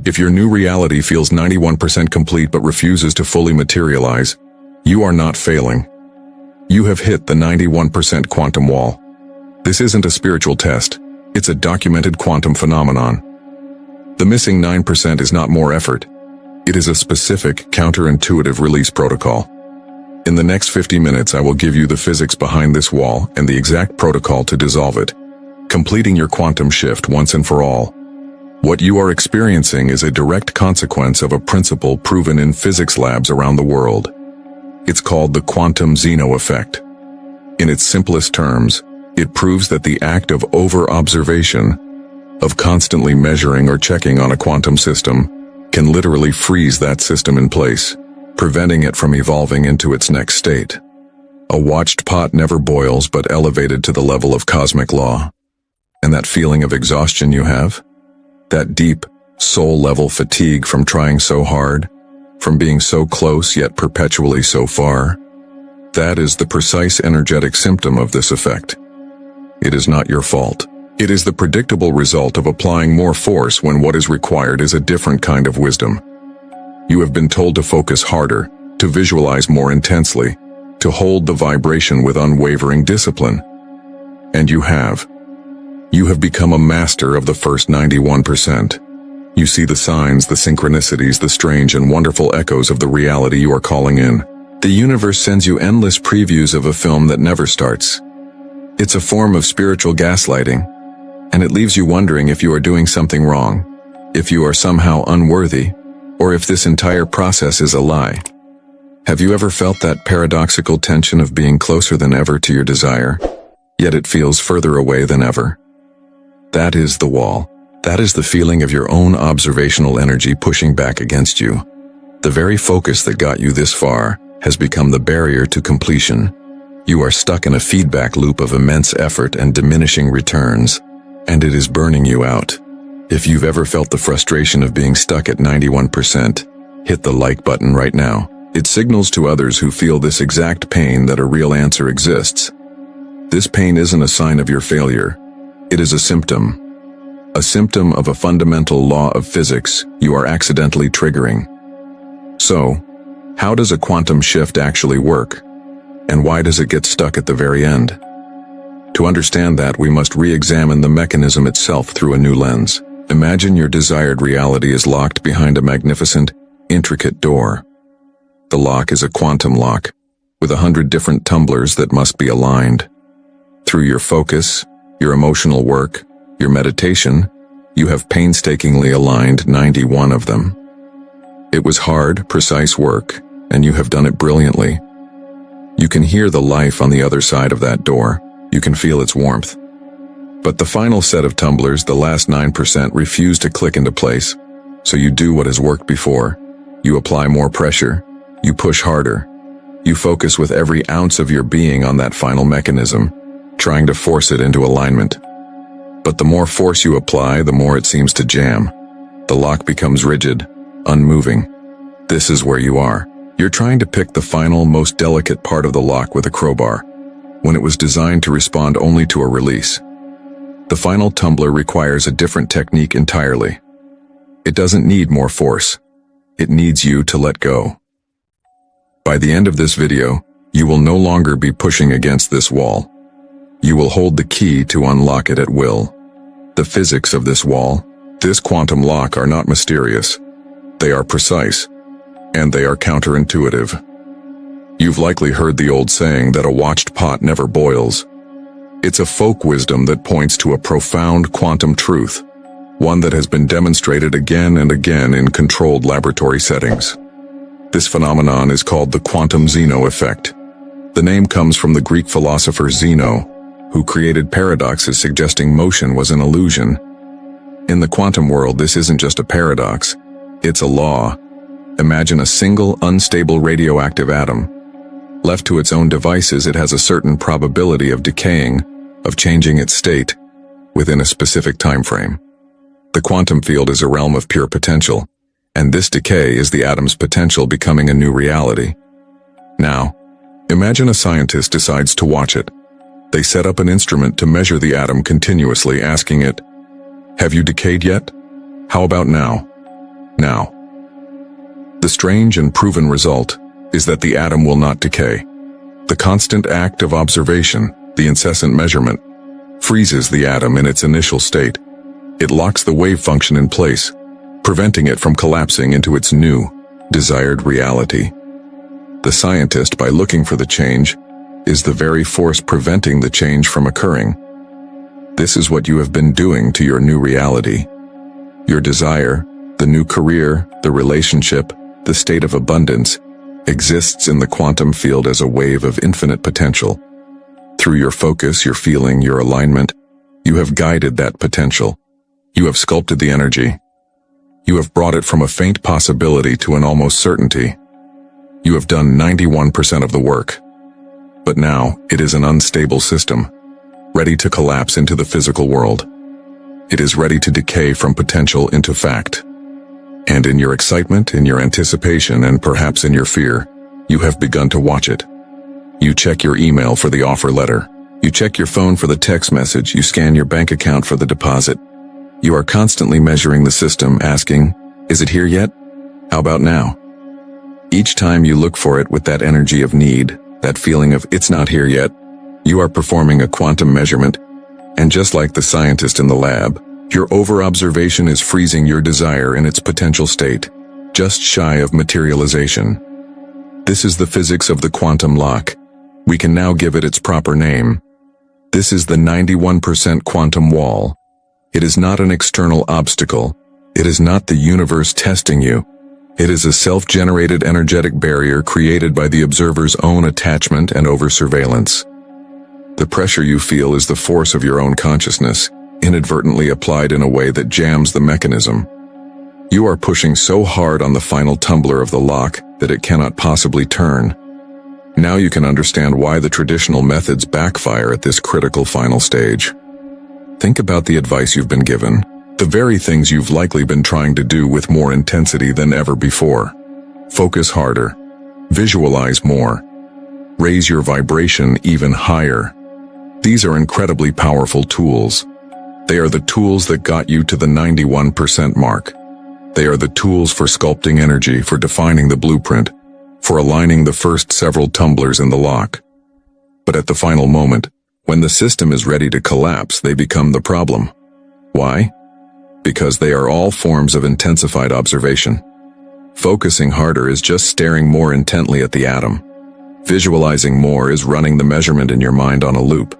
If your new reality feels 91% complete but refuses to fully materialize, you are not failing. You have hit the 91% quantum wall. This isn't a spiritual test, it's a documented quantum phenomenon. The missing 9% is not more effort. It is a specific, counterintuitive release protocol. In the next 50 minutes, I will give you the physics behind this wall and the exact protocol to dissolve it, completing your quantum shift once and for all. What you are experiencing is a direct consequence of a principle proven in physics labs around the world. It's called the quantum Zeno effect. In its simplest terms, it proves that the act of over-observation, of constantly measuring or checking on a quantum system, can literally freeze that system in place, preventing it from evolving into its next state. A watched pot never boils but elevated to the level of cosmic law. And that feeling of exhaustion you have? That deep, soul-level fatigue from trying so hard, from being so close yet perpetually so far? That is the precise energetic symptom of this effect. It is not your fault. It is the predictable result of applying more force when what is required is a different kind of wisdom. You have been told to focus harder, to visualize more intensely, to hold the vibration with unwavering discipline. And you have. You have become a master of the first 91%. You see the signs, the synchronicities, the strange and wonderful echoes of the reality you are calling in. The universe sends you endless previews of a film that never starts. It's a form of spiritual gaslighting. And it leaves you wondering if you are doing something wrong, if you are somehow unworthy, or if this entire process is a lie. Have you ever felt that paradoxical tension of being closer than ever to your desire, yet it feels further away than ever? That is the wall. That is the feeling of your own observational energy pushing back against you. The very focus that got you this far has become the barrier to completion. You are stuck in a feedback loop of immense effort and diminishing returns. And it is burning you out. If you've ever felt the frustration of being stuck at 91%, hit the like button right now. It signals to others who feel this exact pain that a real answer exists. This pain isn't a sign of your failure. It is a symptom. A symptom of a fundamental law of physics you are accidentally triggering. So, how does a quantum shift actually work? And why does it get stuck at the very end? To understand that, we must re-examine the mechanism itself through a new lens. Imagine your desired reality is locked behind a magnificent, intricate door. The lock is a quantum lock, with 100 different tumblers that must be aligned. Through your focus, your emotional work, your meditation, you have painstakingly aligned 91 of them. It was hard, precise work, and you have done it brilliantly. You can hear the life on the other side of that door. You can feel its warmth. But the final set of tumblers, the last 9%, refuse to click into place. So you do what has worked before. You apply more pressure. You push harder. You focus with every ounce of your being on that final mechanism, trying to force it into alignment. But the more force you apply, the more it seems to jam. The lock becomes rigid, unmoving. This is where you are. You're trying to pick the final, most delicate part of the lock with a crowbar, when it was designed to respond only to a release. The final tumbler requires a different technique entirely. It doesn't need more force. It needs you to let go. By the end of this video, you will no longer be pushing against this wall. You will hold the key to unlock it at will. The physics of this wall, this quantum lock, are not mysterious. They are precise, and they are counterintuitive. You've likely heard the old saying that a watched pot never boils. It's a folk wisdom that points to a profound quantum truth, one that has been demonstrated again and again in controlled laboratory settings. This phenomenon is called the quantum Zeno effect. The name comes from the Greek philosopher Zeno, who created paradoxes suggesting motion was an illusion. In the quantum world, this isn't just a paradox, it's a law. Imagine a single, unstable radioactive atom. Left to its own devices, it has a certain probability of decaying, of changing its state, within a specific time frame. The quantum field is a realm of pure potential, and this decay is the atom's potential becoming a new reality. Now, imagine a scientist decides to watch it. They set up an instrument to measure the atom continuously, asking it, "Have you decayed yet? How about now?" now. The strange and proven result is that the atom will not decay. The constant act of observation, the incessant measurement, freezes the atom in its initial state. It locks the wave function in place, preventing it from collapsing into its new, desired reality. The scientist, by looking for the change, is the very force preventing the change from occurring. This is what you have been doing to your new reality. Your desire, the new career, the relationship, the state of abundance, exists in the quantum field as a wave of infinite potential. Through your focus, your feeling, your alignment, you have guided that potential. You have sculpted the energy. You have brought it from a faint possibility to an almost certainty. You have done 91% of the work. But now, it is an unstable system, ready to collapse into the physical world. It is ready to decay from potential into fact. And in your excitement, in your anticipation, and perhaps in your fear, you have begun to watch it. You check your email for the offer letter. You check your phone for the text message. You scan your bank account for the deposit. You are constantly measuring the system, asking, is it here yet? How about now? Each time you look for it with that energy of need, that feeling of it's not here yet, you are performing a quantum measurement. And just like the scientist in the lab, your over-observation is freezing your desire in its potential state, just shy of materialization. This is the physics of the quantum lock. We can now give it its proper name. This is the 91% quantum wall. It is not an external obstacle. It is not the universe testing you. It is a self-generated energetic barrier created by the observer's own attachment and over-surveillance. The pressure you feel is the force of your own consciousness, inadvertently applied in a way that jams the mechanism. You are pushing so hard on the final tumbler of the lock that it cannot possibly turn. Now you can understand why the traditional methods backfire at this critical final stage. Think about the advice you've been given, the very things you've likely been trying to do with more intensity than ever before. Focus harder. Visualize more. Raise your vibration even higher. These are incredibly powerful tools. They are the tools that got you to the 91% mark. They are the tools for sculpting energy, for defining the blueprint, for aligning the first several tumblers in the lock. But at the final moment, when the system is ready to collapse, they become the problem. Why? Because they are all forms of intensified observation. Focusing harder is just staring more intently at the atom. Visualizing more is running the measurement in your mind on a loop.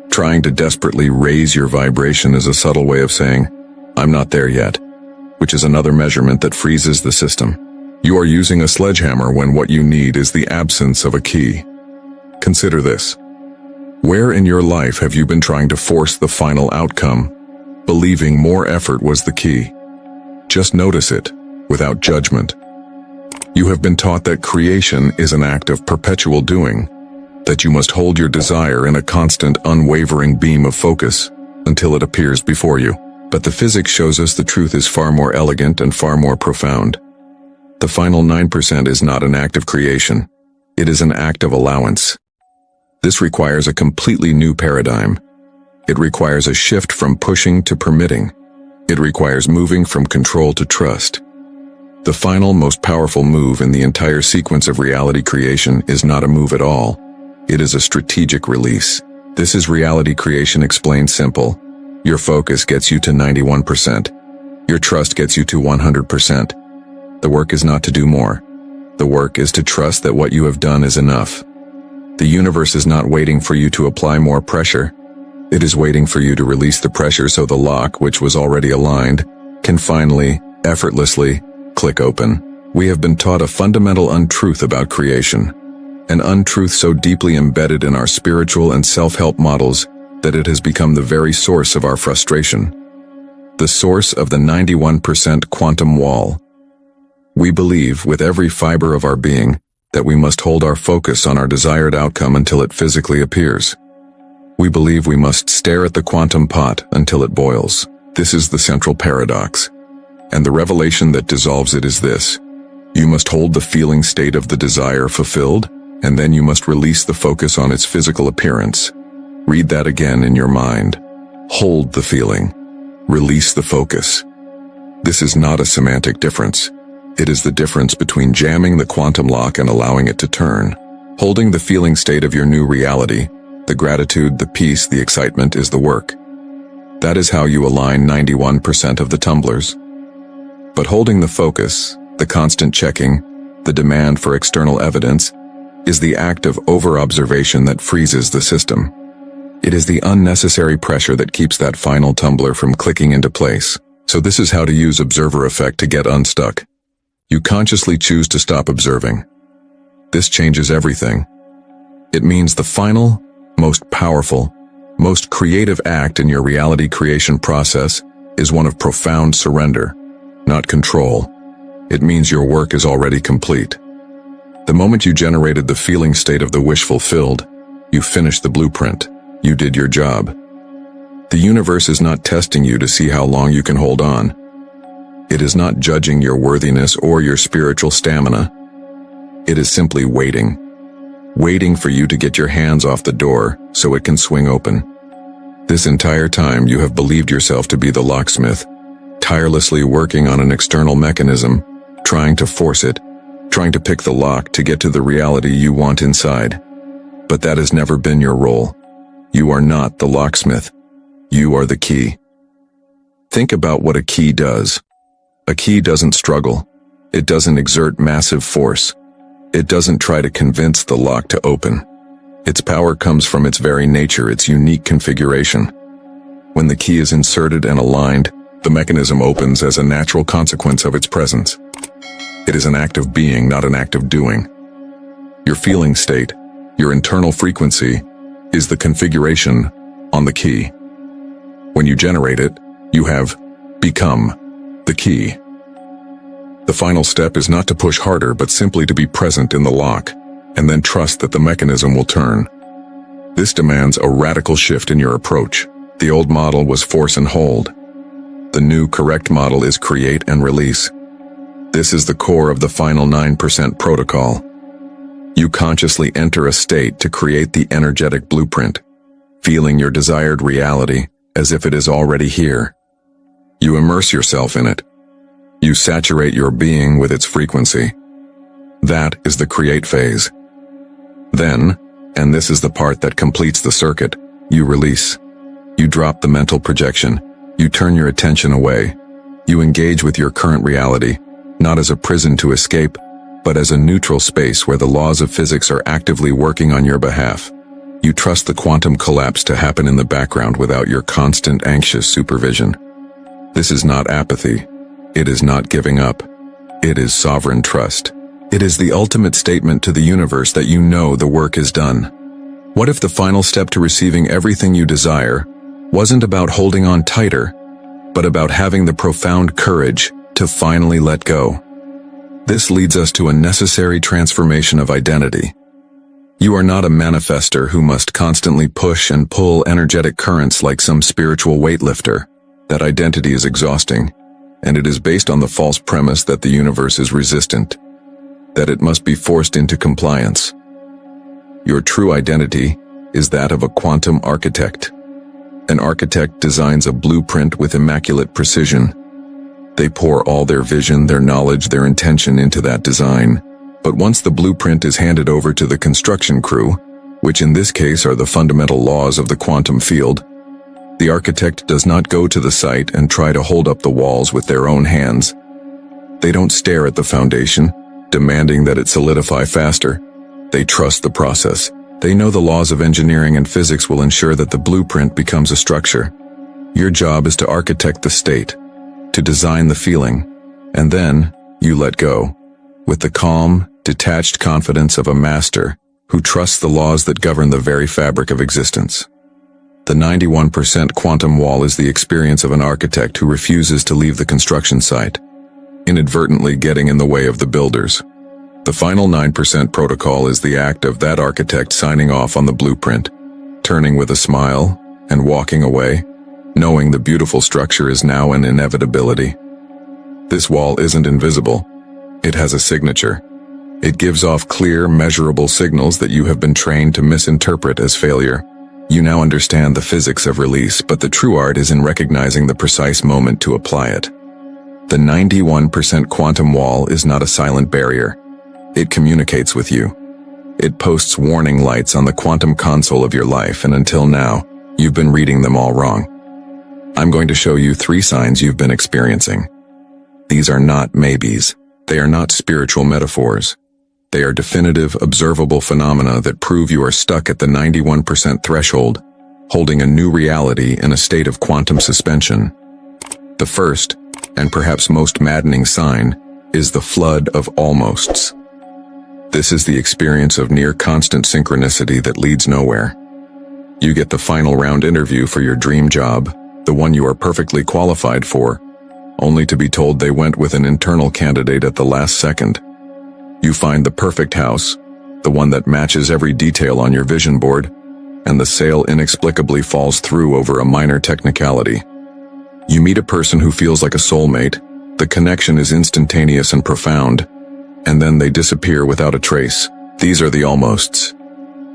Trying to desperately raise your vibration is a subtle way of saying, I'm not there yet, which is another measurement that freezes the system. You are using a sledgehammer when what you need is the absence of a key. Consider this. Where in your life have you been trying to force the final outcome, believing more effort was the key? Just notice it, without judgment. You have been taught that creation is an act of perpetual doing, that you must hold your desire in a constant, unwavering beam of focus until it appears before you. But the physics shows us the truth is far more elegant and far more profound. The final 9% is not an act of creation. It is an act of allowance. This requires a completely new paradigm. It requires a shift from pushing to permitting. It requires moving from control to trust. The final, most powerful move in the entire sequence of reality creation is not a move at all. It is a strategic release. This is reality creation explained simple. Your focus gets you to 91%. Your trust gets you to 100%. The work is not to do more. The work is to trust that what you have done is enough. The universe is not waiting for you to apply more pressure. It is waiting for you to release the pressure so the lock, which was already aligned, can finally, effortlessly, click open. We have been taught a fundamental untruth about creation. An untruth so deeply embedded in our spiritual and self-help models that it has become the very source of our frustration. The source of the 91% quantum wall. We believe, with every fiber of our being, that we must hold our focus on our desired outcome until it physically appears. We believe we must stare at the quantum pot until it boils. This is the central paradox. And the revelation that dissolves it is this. You must hold the feeling state of the desire fulfilled, and then you must release the focus on its physical appearance. Read that again in your mind. Hold the feeling. Release the focus. This is not a semantic difference. It is the difference between jamming the quantum lock and allowing it to turn. Holding the feeling state of your new reality, the gratitude, the peace, the excitement is the work. That is how you align 91% of the tumblers. But holding the focus, the constant checking, the demand for external evidence, is the act of over-observation that freezes the system. It is the unnecessary pressure that keeps that final tumbler from clicking into place. So this is how to use observer effect to get unstuck. You consciously choose to stop observing. This changes everything. It means the final, most powerful, most creative act in your reality creation process is one of profound surrender, not control. It means your work is already complete. The moment you generated the feeling state of the wish fulfilled, you finished the blueprint. You did your job. The universe is not testing you to see how long you can hold on. It is not judging your worthiness or your spiritual stamina. It is simply waiting. Waiting for you to get your hands off the door so it can swing open. This entire time you have believed yourself to be the locksmith, tirelessly working on an external mechanism, trying to force it, trying to pick the lock to get to the reality you want inside. But that has never been your role. You are not the locksmith. You are the key. Think about what a key does. A key doesn't struggle. It doesn't exert massive force. It doesn't try to convince the lock to open. Its power comes from its very nature, its unique configuration. When the key is inserted and aligned, the mechanism opens as a natural consequence of its presence. It is an act of being, not an act of doing. Your feeling state, your internal frequency, is the configuration on the key. When you generate it, you have become the key. The final step is not to push harder, but simply to be present in the lock, and then trust that the mechanism will turn. This demands a radical shift in your approach. The old model was force and hold. The new correct model is create and release. This is the core of the final 9% protocol. You consciously enter a state to create the energetic blueprint, feeling your desired reality as if it is already here. You immerse yourself in it. You saturate your being with its frequency. That is the create phase. Then, and this is the part that completes the circuit, you release. You drop the mental projection. You turn your attention away. You engage with your current reality, not as a prison to escape, but as a neutral space where the laws of physics are actively working on your behalf. You trust the quantum collapse to happen in the background without your constant anxious supervision. This is not apathy. It is not giving up. It is sovereign trust. It is the ultimate statement to the universe that you know the work is done. What if the final step to receiving everything you desire wasn't about holding on tighter, but about having the profound courage to finally let go? This leads us to a necessary transformation of identity. You are not a manifester who must constantly push and pull energetic currents like some spiritual weightlifter. That identity is exhausting, and it is based on the false premise that the universe is resistant, that it must be forced into compliance. Your true identity is that of a quantum architect. An architect designs a blueprint with immaculate precision. They pour all their vision, their knowledge, their intention into that design. But once the blueprint is handed over to the construction crew, which in this case are the fundamental laws of the quantum field, the architect does not go to the site and try to hold up the walls with their own hands. They don't stare at the foundation, demanding that it solidify faster. They trust the process. They know the laws of engineering and physics will ensure that the blueprint becomes a structure. Your job is to architect the state, to design the feeling, and then you let go, with the calm, detached confidence of a master who trusts the laws that govern the very fabric of existence. The 91% quantum wall is the experience of an architect who refuses to leave the construction site, inadvertently getting in the way of the builders. The final 9% protocol is the act of that architect signing off on the blueprint, turning with a smile, and walking away, knowing the beautiful structure is now an inevitability. This wall isn't invisible. It has a signature. It gives off clear, measurable signals that you have been trained to misinterpret as failure. You now understand the physics of release, but the true art is in recognizing the precise moment to apply it. The 91% quantum wall is not a silent barrier. It communicates with you. It posts warning lights on the quantum console of your life, and until now, you've been reading them all wrong. I'm going to show you 3 signs you've been experiencing. These are not maybes. They are not spiritual metaphors. They are definitive, observable phenomena that prove you are stuck at the 91% threshold, holding a new reality in a state of quantum suspension. The first, and perhaps most maddening sign, is the flood of almosts. This is the experience of near-constant synchronicity that leads nowhere. You get the final round interview for your dream job, the one you are perfectly qualified for, only to be told they went with an internal candidate at the last second. You find the perfect house, the one that matches every detail on your vision board, and the sale inexplicably falls through over a minor technicality. You meet a person who feels like a soulmate, the connection is instantaneous and profound, and then they disappear without a trace. These are the almosts.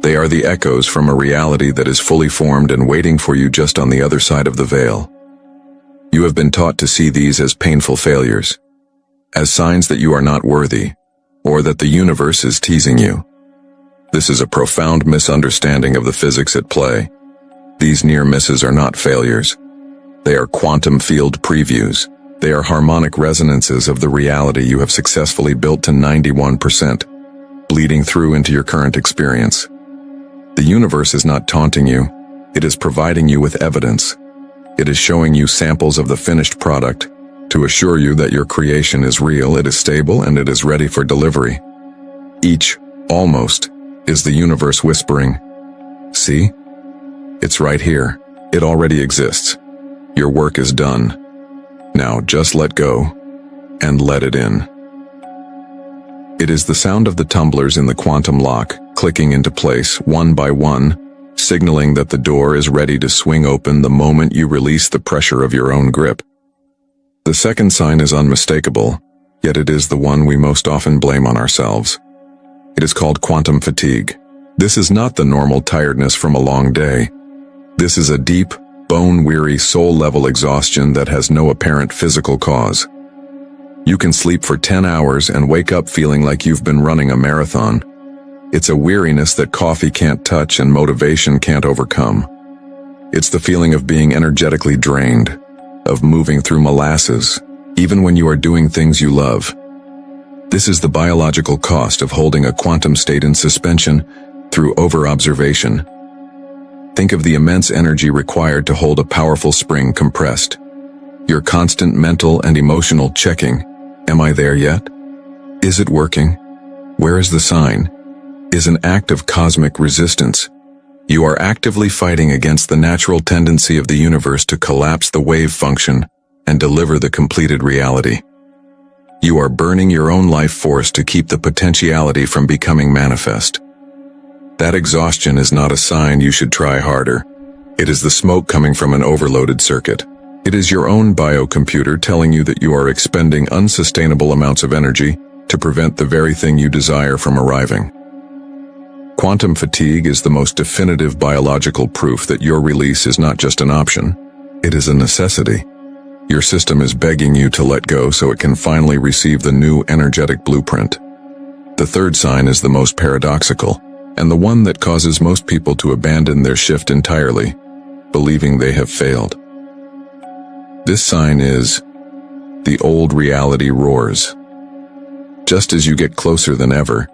They are the echoes from a reality that is fully formed and waiting for you just on the other side of the veil. You have been taught to see these as painful failures, as signs that you are not worthy, or that the universe is teasing you. This is a profound misunderstanding of the physics at play. These near misses are not failures. They are quantum field previews. They are harmonic resonances of the reality you have successfully built to 91%, bleeding through into your current experience. The universe is not taunting you. It is providing you with evidence. It is showing you samples of the finished product to assure you that your creation is real, it is stable, and it is ready for delivery. Each, almost, is the universe whispering, "See? It's right here. It already exists. Your work is done. Now just let go and let it in." It is the sound of the tumblers in the quantum lock clicking into place one by one, signaling that the door is ready to swing open the moment you release the pressure of your own grip. The second sign is unmistakable, yet it is the one we most often blame on ourselves. It is called quantum fatigue. This is not the normal tiredness from a long day. This is a deep, bone-weary, soul-level exhaustion that has no apparent physical cause. You can sleep for 10 hours and wake up feeling like you've been running a marathon. It's a weariness that coffee can't touch and motivation can't overcome. It's the feeling of being energetically drained, of moving through molasses, even when you are doing things you love. This is the biological cost of holding a quantum state in suspension through over-observation. Think of the immense energy required to hold a powerful spring compressed. Your constant mental and emotional checking. Am I there yet? Is it working? Where is the sign? Is an act of cosmic resistance. You are actively fighting against the natural tendency of the universe to collapse the wave function and deliver the completed reality. You are burning your own life force to keep the potentiality from becoming manifest. That exhaustion is not a sign you should try harder. It is the smoke coming from an overloaded circuit. It is your own biocomputer telling you that you are expending unsustainable amounts of energy to prevent the very thing you desire from arriving. Quantum fatigue is the most definitive biological proof that your release is not just an option, it is a necessity. Your system is begging you to let go so it can finally receive the new energetic blueprint. The third sign is the most paradoxical, and the one that causes most people to abandon their shift entirely, believing they have failed. This sign is, the old reality roars. Just as you get closer than ever,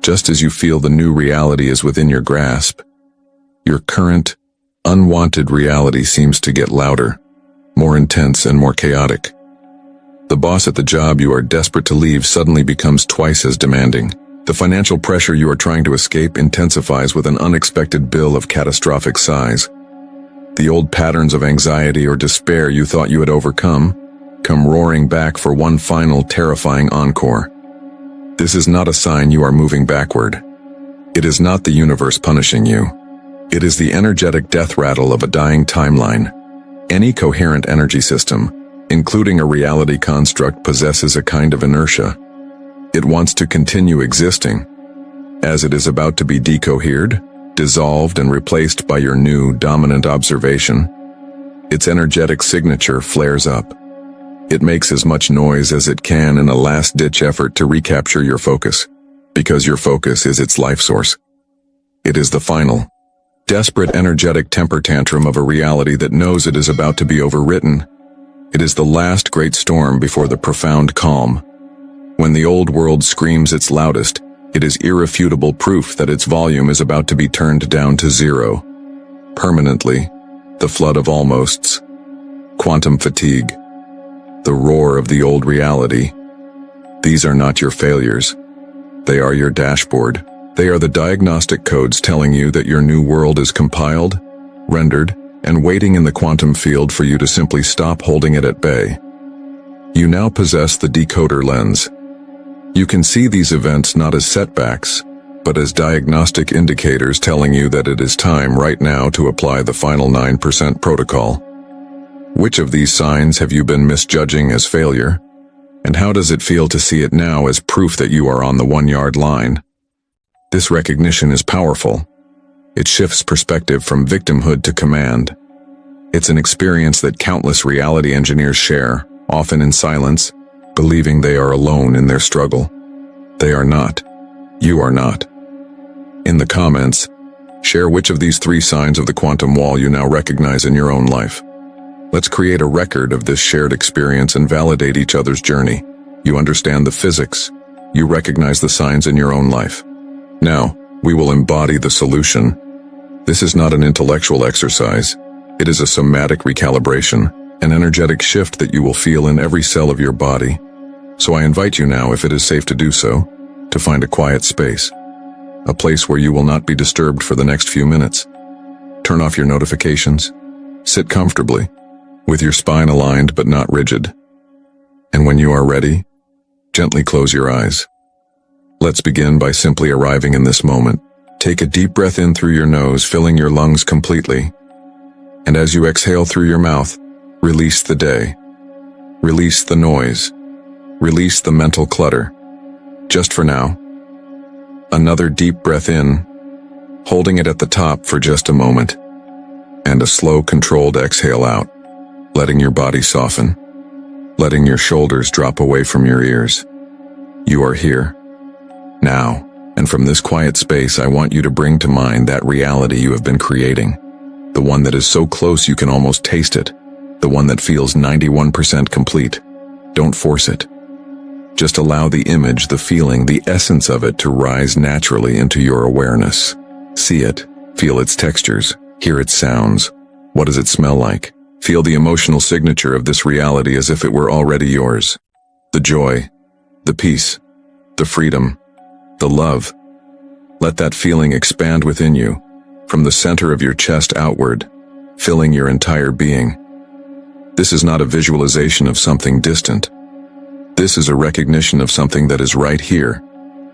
just as you feel the new reality is within your grasp, your current, unwanted reality seems to get louder, more intense and more chaotic. The boss at the job you are desperate to leave suddenly becomes twice as demanding. The financial pressure you are trying to escape intensifies with an unexpected bill of catastrophic size. The old patterns of anxiety or despair you thought you had overcome come roaring back for one final terrifying encore. This is not a sign you are moving backward. It is not the universe punishing you. It is the energetic death rattle of a dying timeline. Any coherent energy system, including a reality construct, possesses a kind of inertia. It wants to continue existing. As it is about to be decohered, dissolved and replaced by your new dominant observation, its energetic signature flares up. It makes as much noise as it can in a last-ditch effort to recapture your focus, because your focus is its life source. It is the final, desperate energetic temper tantrum of a reality that knows it is about to be overwritten. It is the last great storm before the profound calm. When the old world screams its loudest, it is irrefutable proof that its volume is about to be turned down to zero. Permanently, the flood of almosts, quantum fatigue, the roar of the old reality. These are not your failures. They are your dashboard. They are the diagnostic codes telling you that your new world is compiled, rendered, and waiting in the quantum field for you to simply stop holding it at bay. You now possess the decoder lens. You can see these events not as setbacks, but as diagnostic indicators telling you that it is time right now to apply the final 9% protocol. Which of these signs have you been misjudging as failure? And how does it feel to see it now as proof that you are on the 1-yard line? This recognition is powerful. It shifts perspective from victimhood to command. It's an experience that countless reality engineers share, often in silence, believing they are alone in their struggle. They are not. You are not. In the comments, share which of these 3 signs of the quantum wall you now recognize in your own life. Let's create a record of this shared experience and validate each other's journey. You understand the physics. You recognize the signs in your own life. Now, we will embody the solution. This is not an intellectual exercise. It is a somatic recalibration, an energetic shift that you will feel in every cell of your body. So I invite you now, if it is safe to do so, to find a quiet space, a place where you will not be disturbed for the next few minutes. Turn off your notifications. Sit comfortably, with your spine aligned but not rigid. And when you are ready, gently close your eyes. Let's begin by simply arriving in this moment. Take a deep breath in through your nose, filling your lungs completely. And as you exhale through your mouth, release the day. Release the noise. Release the mental clutter. Just for now. Another deep breath in, holding it at the top for just a moment. And a slow, controlled exhale out, letting your body soften, letting your shoulders drop away from your ears. You are here. Now, and from this quiet space, I want you to bring to mind that reality you have been creating. The one that is so close you can almost taste it. The one that feels 91% complete. Don't force it. Just allow the image, the feeling, the essence of it to rise naturally into your awareness. See it, feel its textures, hear its sounds. What does it smell like? Feel the emotional signature of this reality as if it were already yours. The joy, the peace, the freedom, the love. Let that feeling expand within you, from the center of your chest outward, filling your entire being. This is not a visualization of something distant. This is a recognition of something that is right here,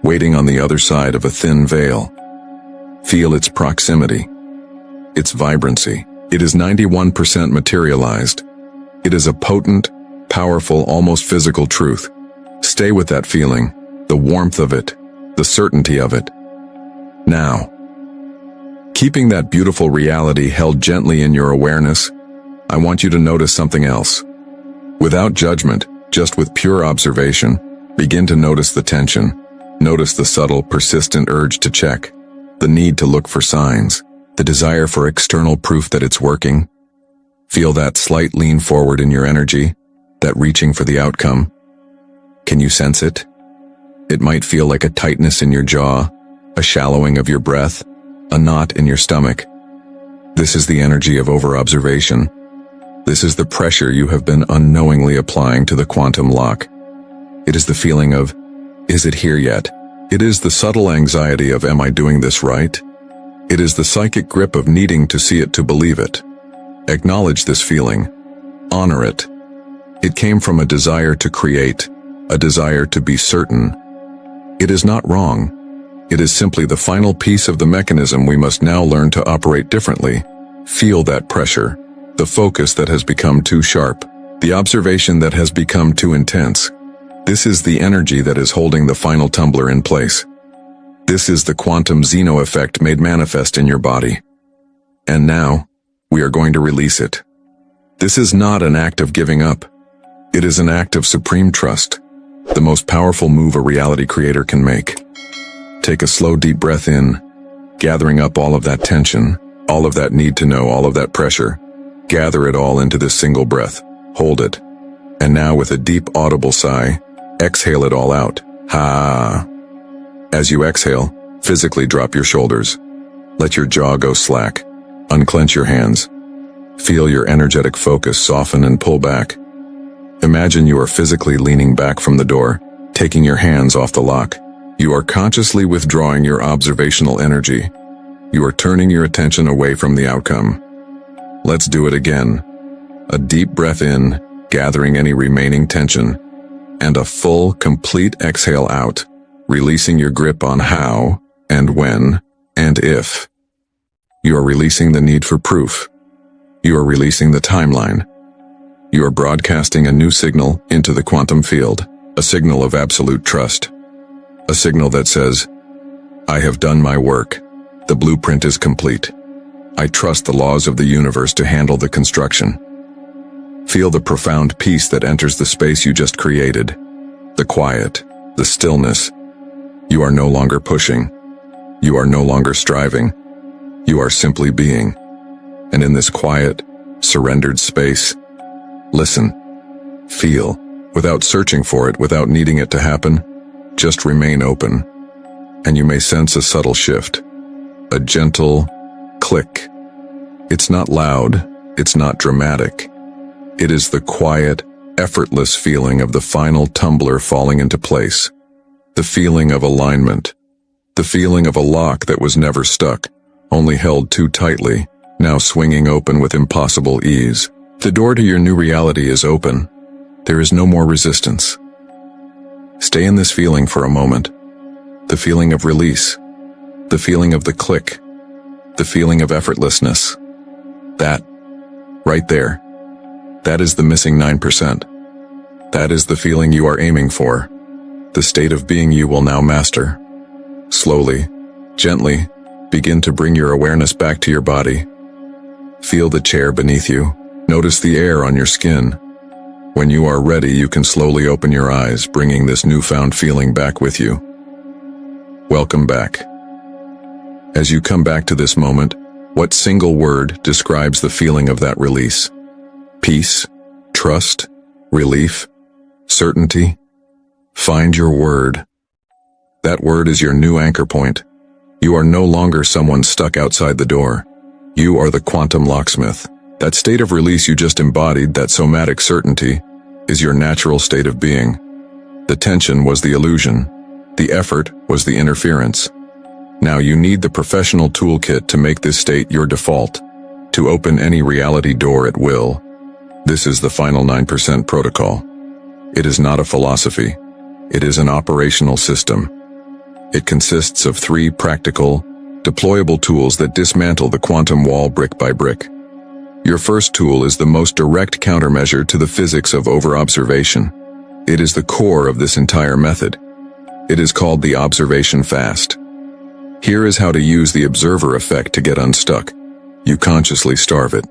waiting on the other side of a thin veil. Feel its proximity, its vibrancy. It is 91% materialized. It is a potent, powerful, almost physical truth. Stay with that feeling, the warmth of it, the certainty of it. Now, keeping that beautiful reality held gently in your awareness, I want you to notice something else. Without judgment, just with pure observation, begin to notice the tension. Notice the subtle, persistent urge to check, the need to look for signs, the desire for external proof that it's working. Feel that slight lean forward in your energy, that reaching for the outcome. Can you sense it? It might feel like a tightness in your jaw, a shallowing of your breath, a knot in your stomach. This is the energy of over-observation. This is the pressure you have been unknowingly applying to the quantum lock. It is the feeling of, is it here yet? It is the subtle anxiety of, am I doing this right? It is the psychic grip of needing to see it to believe it. Acknowledge this feeling. Honor it. It came from a desire to create, a desire to be certain. It is not wrong. It is simply the final piece of the mechanism we must now learn to operate differently. Feel that pressure. The focus that has become too sharp, the observation that has become too intense. This is the energy that is holding the final tumbler in place. This is the quantum Zeno effect made manifest in your body. And now, we are going to release it. This is not an act of giving up. It is an act of supreme trust, the most powerful move a reality creator can make. Take a slow, deep breath in, gathering up all of that tension, all of that need to know, all of that pressure. Gather it all into this single breath. Hold it. And now with a deep, audible sigh, exhale it all out. Ha! As you exhale, physically drop your shoulders. Let your jaw go slack. Unclench your hands. Feel your energetic focus soften and pull back. Imagine you are physically leaning back from the door, taking your hands off the lock. You are consciously withdrawing your observational energy. You are turning your attention away from the outcome. Let's do it again. A deep breath in, gathering any remaining tension, and a full, complete exhale out, releasing your grip on how, and when, and if. You are releasing the need for proof. You are releasing the timeline. You are broadcasting a new signal into the quantum field, a signal of absolute trust. A signal that says, I have done my work. The blueprint is complete. I trust the laws of the universe to handle the construction. Feel the profound peace that enters the space you just created. The quiet, the stillness. You are no longer pushing. You are no longer striving. You are simply being. And in this quiet, surrendered space, listen, feel, without searching for it, without needing it to happen, just remain open. And you may sense a subtle shift, a gentle click. It's not loud, it's not dramatic. It is the quiet, effortless feeling of the final tumbler falling into place. The feeling of alignment. The feeling of a lock that was never stuck, only held too tightly, now swinging open with impossible ease. The door to your new reality is open. There is no more resistance. Stay in this feeling for a moment. The feeling of release. The feeling of the click. The feeling of effortlessness. That, right there, that is the missing 9%. That is the feeling you are aiming for. The state of being you will now master. Slowly, gently, begin to bring your awareness back to your body. Feel the chair beneath you. Notice the air on your skin. When you are ready, you can slowly open your eyes, bringing this newfound feeling back with you. Welcome back. As you come back to this moment, what single word describes the feeling of that release? Peace, trust, relief, certainty? Find your word. That word is your new anchor point. You are no longer someone stuck outside the door. You are the quantum locksmith. That state of release you just embodied, that somatic certainty, is your natural state of being. The tension was the illusion. The effort was the interference. Now you need the professional toolkit to make this state your default, to open any reality door at will. This is the final 9% protocol. It is not a philosophy. It is an operational system. It consists of 3 practical, deployable tools that dismantle the quantum wall brick by brick. Your first tool is the most direct countermeasure to the physics of over-observation. It is the core of this entire method. It is called the observation fast. Here is how to use the observer effect to get unstuck. You consciously starve it.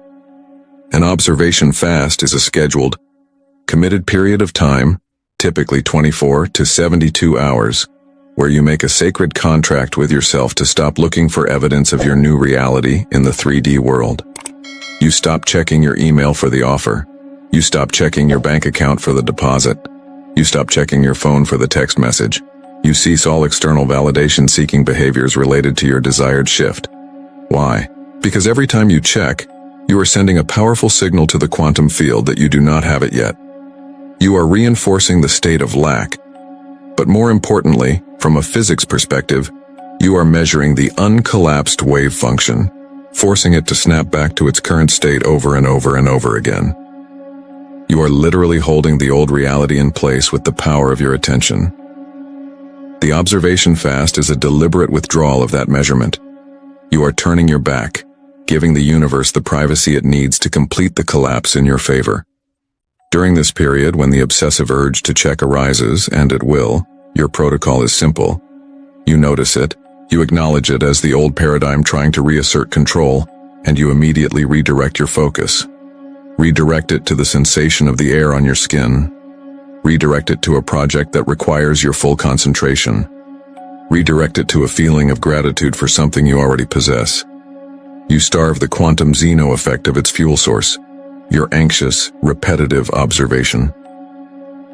An observation fast is a scheduled, committed period of time, typically 24 to 72 hours, where you make a sacred contract with yourself to stop looking for evidence of your new reality in the 3D world. You stop checking your email for the offer. You stop checking your bank account for the deposit. You stop checking your phone for the text message. You cease all external validation-seeking behaviors related to your desired shift. Why? Because every time you check, you are sending a powerful signal to the quantum field that you do not have it yet. You are reinforcing the state of lack. But more importantly, from a physics perspective, you are measuring the uncollapsed wave function, forcing it to snap back to its current state over and over and over again. You are literally holding the old reality in place with the power of your attention. The observation fast is a deliberate withdrawal of that measurement. You are turning your back, giving the universe the privacy it needs to complete the collapse in your favor. During this period, when the obsessive urge to check arises, and it will, your protocol is simple. You notice it, you acknowledge it as the old paradigm trying to reassert control, and you immediately redirect your focus. Redirect it to the sensation of the air on your skin. Redirect it to a project that requires your full concentration. Redirect it to a feeling of gratitude for something you already possess. You starve the quantum Zeno effect of its fuel source, your anxious, repetitive observation.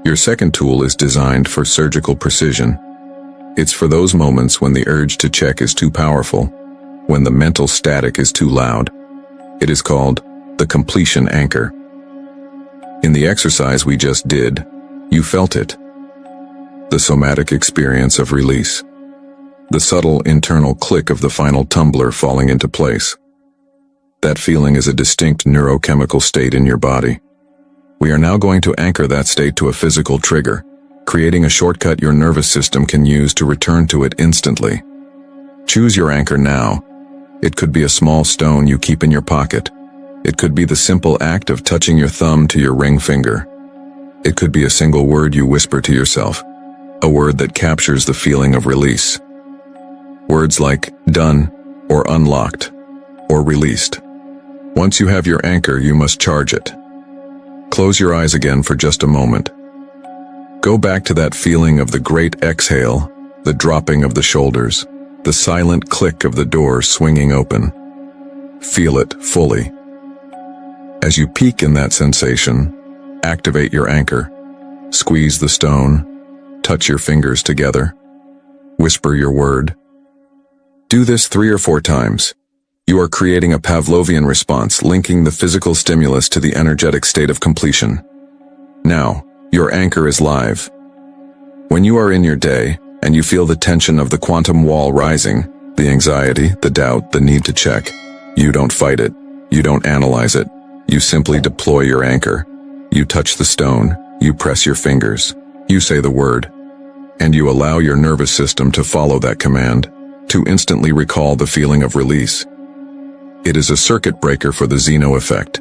Your second tool is designed for surgical precision. It's for those moments when the urge to check is too powerful, when the mental static is too loud. It is called the completion anchor. In the exercise we just did, you felt it. The somatic experience of release. The subtle internal click of the final tumbler falling into place. That feeling is a distinct neurochemical state in your body. We are now going to anchor that state to a physical trigger, creating a shortcut your nervous system can use to return to it instantly. Choose your anchor now. It could be a small stone you keep in your pocket. It could be the simple act of touching your thumb to your ring finger. It could be a single word you whisper to yourself, a word that captures the feeling of release. Words like done, or unlocked, or released. Once you have your anchor, you must charge it. Close your eyes again for just a moment. Go back to that feeling of the great exhale, the dropping of the shoulders, the silent click of the door swinging open. Feel it fully. As you peak in that sensation, activate your anchor. Squeeze the stone. Touch your fingers together. Whisper your word. Do this 3 or 4 times. You are creating a Pavlovian response, linking the physical stimulus to the energetic state of completion. Now, your anchor is live. When you are in your day, and you feel the tension of the quantum wall rising, the anxiety, the doubt, the need to check, you don't fight it. You don't analyze it. You simply deploy your anchor. You touch the stone. You press your fingers. You say the word. And you allow your nervous system to follow that command, to instantly recall the feeling of release. It is a circuit breaker for the Zeno effect.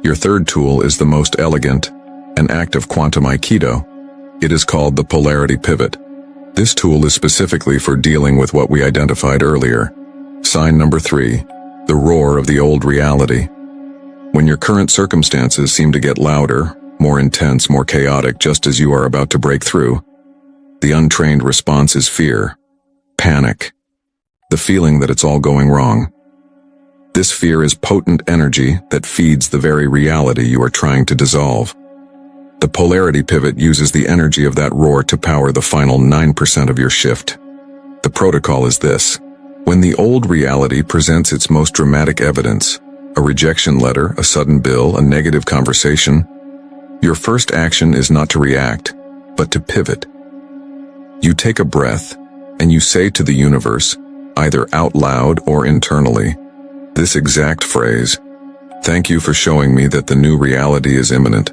Your third tool is the most elegant, an act of quantum aikido. It is called the polarity pivot. This tool is specifically for dealing with what we identified earlier. Sign number 3, the roar of the old reality. When your current circumstances seem to get louder, more intense, more chaotic just as you are about to break through, the untrained response is fear, panic, the feeling that it's all going wrong. This fear is potent energy that feeds the very reality you are trying to dissolve. The polarity pivot uses the energy of that roar to power the final 9% of your shift. The protocol is this. When the old reality presents its most dramatic evidence, a rejection letter, a sudden bill, a negative conversation, your first action is not to react, but to pivot. You take a breath, and you say to the universe, either out loud or internally, this exact phrase, "Thank you for showing me that the new reality is imminent."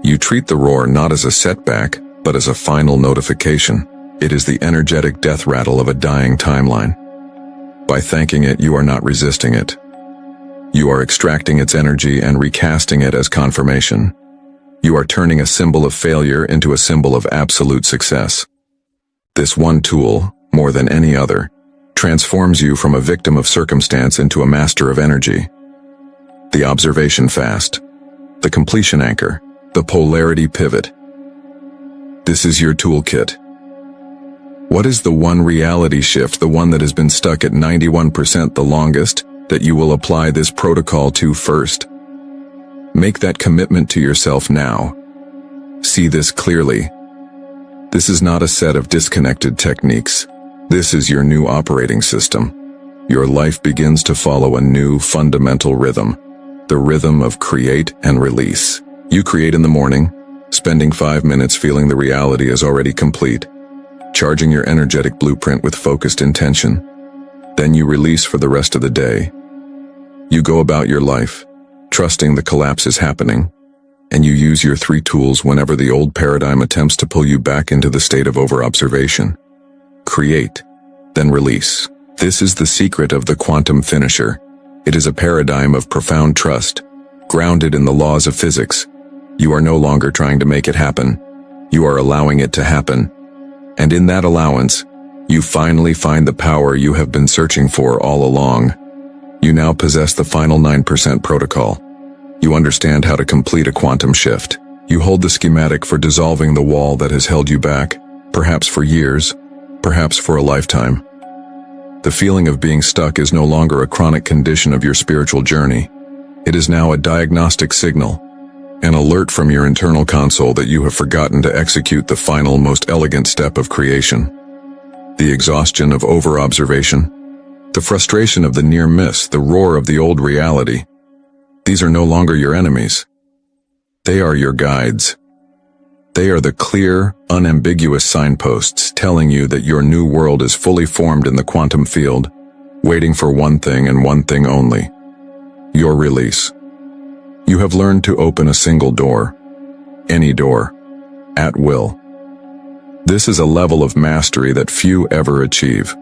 You treat the roar not as a setback, but as a final notification. It is the energetic death rattle of a dying timeline. By thanking it, you are not resisting it. You are extracting its energy and recasting it as confirmation. You are turning a symbol of failure into a symbol of absolute success. This one tool, more than any other, transforms you from a victim of circumstance into a master of energy. The observation fast, the completion anchor, the polarity pivot. This is your toolkit. What is the one reality shift, the one that has been stuck at 91% the longest, that you will apply this protocol to first? Make that commitment to yourself now. See this clearly. This is not a set of disconnected techniques. This is your new operating system. Your life begins to follow a new fundamental rhythm, the rhythm of create and release. You create in the morning, spending 5 minutes feeling the reality is already complete, charging your energetic blueprint with focused intention. Then you release for the rest of the day. You go about your life, trusting the collapse is happening, and you use your 3 tools whenever the old paradigm attempts to pull you back into the state of over-observation. Create, then release. This is the secret of the quantum finisher. It is a paradigm of profound trust, grounded in the laws of physics. You are no longer trying to make it happen. You are allowing it to happen. And in that allowance, you finally find the power you have been searching for all along. You now possess the final 9% protocol. You understand how to complete a quantum shift. You hold the schematic for dissolving the wall that has held you back, perhaps for years, perhaps for a lifetime. The feeling of being stuck is no longer a chronic condition of your spiritual journey. It is now a diagnostic signal, an alert from your internal console that you have forgotten to execute the final, most elegant step of creation. The exhaustion of over-observation, the frustration of the near miss, the roar of the old reality. These are no longer your enemies. They are your guides. They are the clear, unambiguous signposts telling you that your new world is fully formed in the quantum field, waiting for one thing and one thing only: your release. You have learned to open a single door, any door, at will. This is a level of mastery that few ever achieve,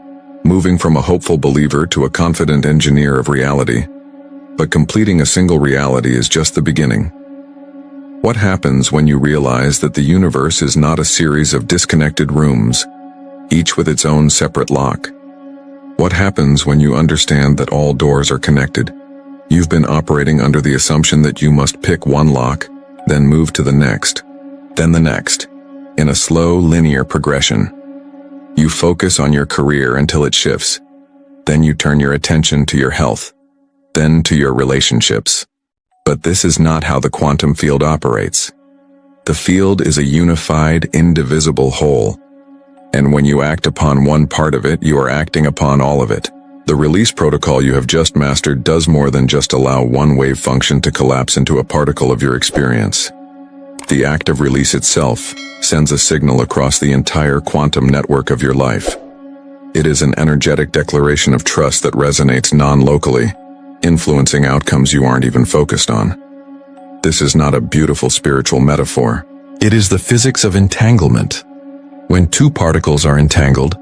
moving from a hopeful believer to a confident engineer of reality. But completing a single reality is just the beginning. What happens when you realize that the universe is not a series of disconnected rooms, each with its own separate lock? What happens when you understand that all doors are connected? You've been operating under the assumption that you must pick one lock, then move to the next, then the next, in a slow, linear progression. You focus on your career until it shifts. Then you turn your attention to your health, then to your relationships. But this is not how the quantum field operates. The field is a unified, indivisible whole. And when you act upon one part of it, you are acting upon all of it. The release protocol you have just mastered does more than just allow one wave function to collapse into a particle of your experience. The act of release itself sends a signal across the entire quantum network of your life. It is an energetic declaration of trust that resonates non-locally, influencing outcomes you aren't even focused on. This is not a beautiful spiritual metaphor. It is the physics of entanglement. When two particles are entangled,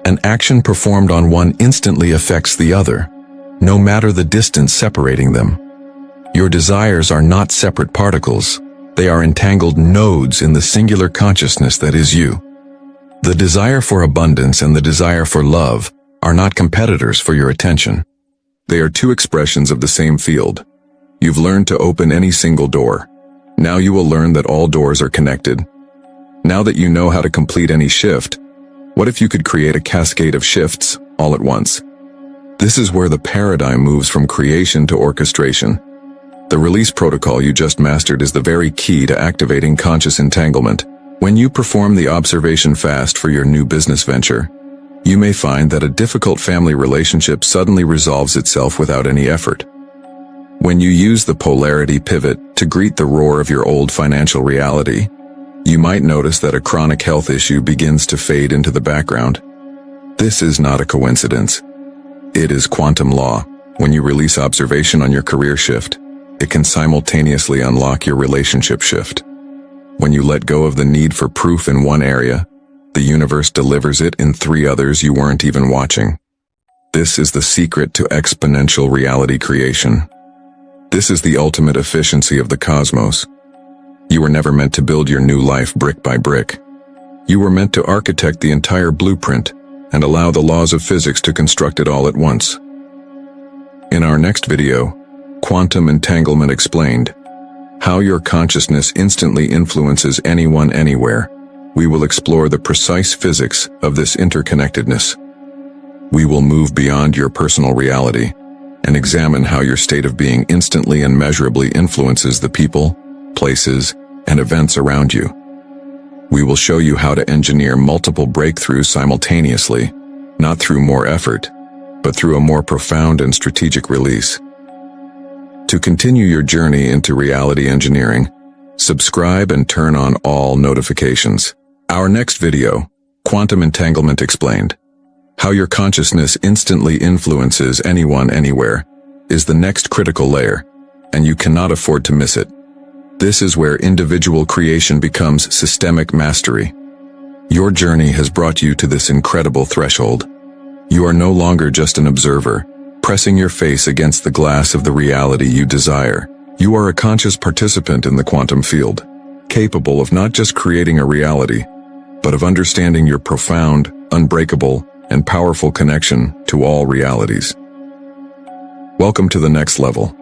an action performed on one instantly affects the other, no matter the distance separating them. Your desires are not separate particles. They are entangled nodes in the singular consciousness that is you. The desire for abundance and the desire for love are not competitors for your attention. They are two expressions of the same field. You've learned to open any single door. Now you will learn that all doors are connected. Now that you know how to complete any shift, what if you could create a cascade of shifts all at once? This is where the paradigm moves from creation to orchestration. The release protocol you just mastered is the very key to activating conscious entanglement. When you perform the observation fast for your new business venture, you may find that a difficult family relationship suddenly resolves itself without any effort. When you use the polarity pivot to greet the roar of your old financial reality, you might notice that a chronic health issue begins to fade into the background. This is not a coincidence. It is quantum law. When you release observation on your career shift, it can simultaneously unlock your relationship shift. When you let go of the need for proof in one area, the universe delivers it in 3 others you weren't even watching. This is the secret to exponential reality creation. This is the ultimate efficiency of the cosmos. You were never meant to build your new life brick by brick. You were meant to architect the entire blueprint and allow the laws of physics to construct it all at once. In our next video, Quantum Entanglement Explained, how your consciousness instantly influences anyone anywhere, we will explore the precise physics of this interconnectedness. We will move beyond your personal reality and examine how your state of being instantly and measurably influences the people, places, and events around you. We will show you how to engineer multiple breakthroughs simultaneously, not through more effort, but through a more profound and strategic release. To continue your journey into reality engineering, subscribe and turn on all notifications. Our next video, Quantum Entanglement Explained, how your consciousness instantly influences anyone anywhere, is the next critical layer, and you cannot afford to miss it. This is where individual creation becomes systemic mastery. Your journey has brought you to this incredible threshold. You are no longer just an observer, pressing your face against the glass of the reality you desire. You are a conscious participant in the quantum field, capable of not just creating a reality, but of understanding your profound, unbreakable, and powerful connection to all realities. Welcome to the next level.